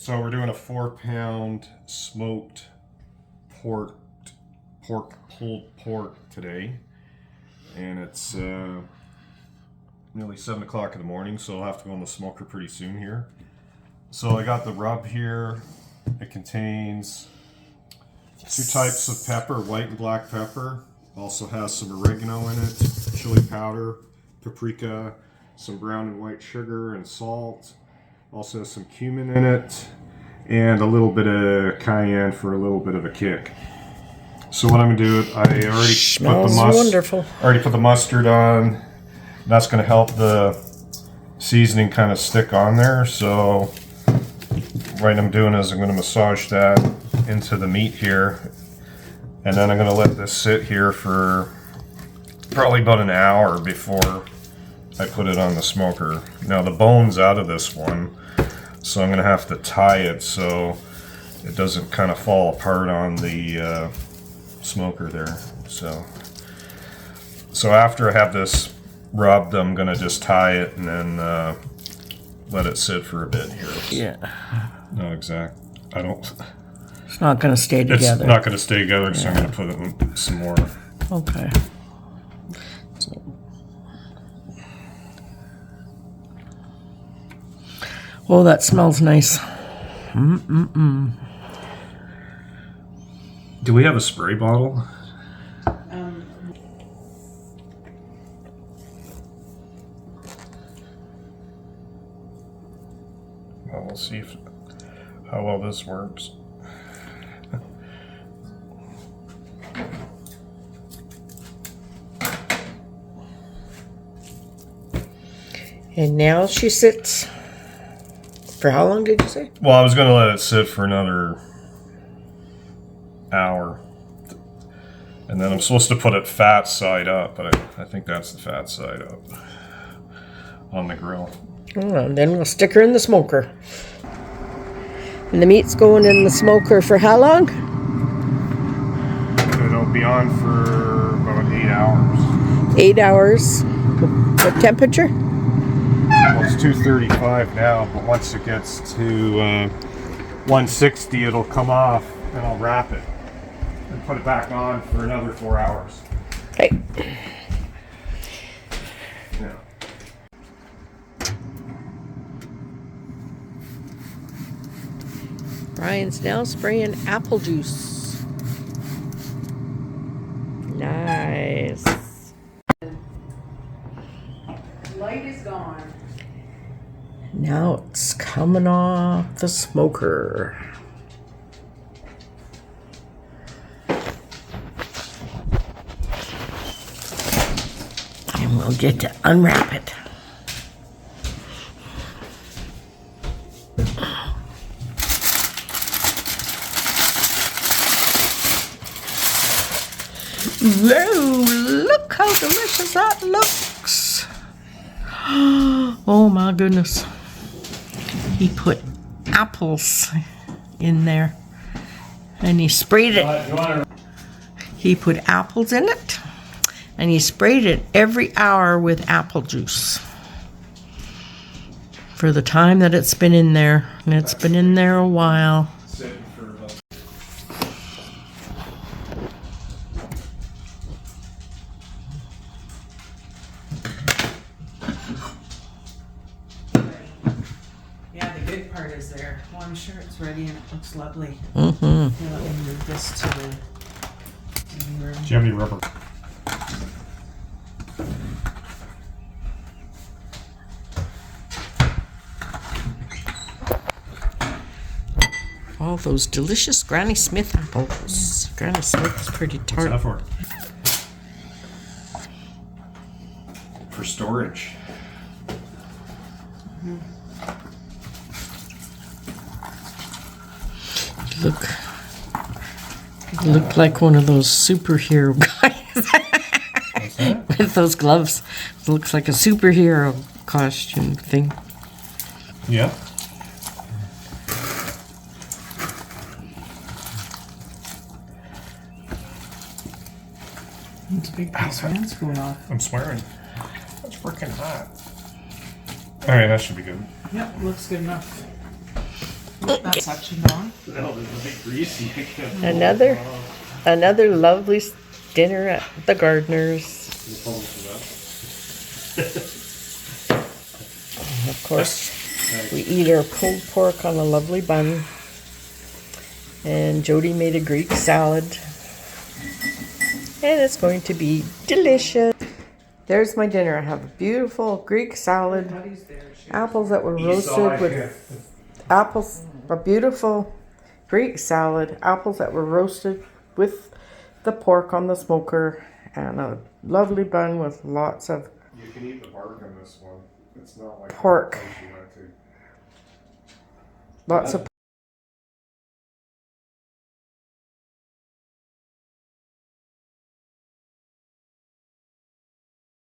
So we're doing a 4-pound smoked pulled pork today, and it's nearly 7 o'clock in the morning, so I'll have to go in the smoker pretty soon here. So I got the rub here. It contains 2 types of pepper, white and black pepper. Also has some oregano in it, chili powder, paprika, some brown and white sugar and salt. Also has some cumin in it, and a little bit of cayenne for a little bit of a kick. So what I'm gonna do, I already put the mustard on. That's gonna help the seasoning kind of stick on there. So what I'm doing is I'm gonna massage that into the meat here, and then I'm gonna let this sit here for probably about an hour before I put it on the smoker. Now the bone's out of this one, so I'm gonna have to tie it so it doesn't kind of fall apart on the smoker there. So after I have this rubbed, I'm gonna just tie it and then let it sit for a bit here. Yeah. No, exact. I don't. It's not gonna stay together. It's not gonna stay together, so I'm gonna put it in some more. Okay. Oh, that smells nice. Do we have a spray bottle? Well, we'll see how well this works. And now she sits. For how long did you say? Well, I was going to let it sit for another hour. And then I'm supposed to put it fat side up, but I think that's the fat side up on the grill. Oh, and then we'll stick her in the smoker. And the meat's going in the smoker for how long? It'll be on for about 8 hours. 8 hours. What temperature? Well, it's 235 now, but once it gets to 160, it'll come off, and I'll wrap it and put it back on for another 4 hours. Okay. Yeah. Brian's now spraying apple juice. Nice. Light is gone. Now it's coming off the smoker. And we'll get to unwrap it. Whoa, look how delicious that looks. Oh my goodness. He put apples in there and he sprayed it. He put apples in it and he sprayed it every hour with apple juice for the time that it's been in there. And it's been in there a while. Yeah, the good part is there. Well, I'm sure it's ready and it looks lovely. Mm-hmm. Here, let me move this to the living room. Do you have any rubber? All those delicious Granny Smith apples. Granny Smith's pretty tart. What's that for? For storage. Look like one of those superhero guys with those gloves. It looks like a superhero costume thing. Yeah. It's a big piece of hand's going off. I'm swearing. That's freaking hot. Alright, that should be good. Yep, looks good enough. That section gone. No, there's a bit greasy. Another lovely dinner at the Gardeners. Of course, we eat our pulled pork on a lovely bun. And Jody made a Greek salad. And it's going to be delicious. There's my dinner. I have a beautiful Greek salad, apples that were roasted with apples, a beautiful Greek salad, apples that were roasted with the pork on the smoker, and a lovely bun with lots of You can eat the bark on this one. It's not like pork. the place you went to. Lots of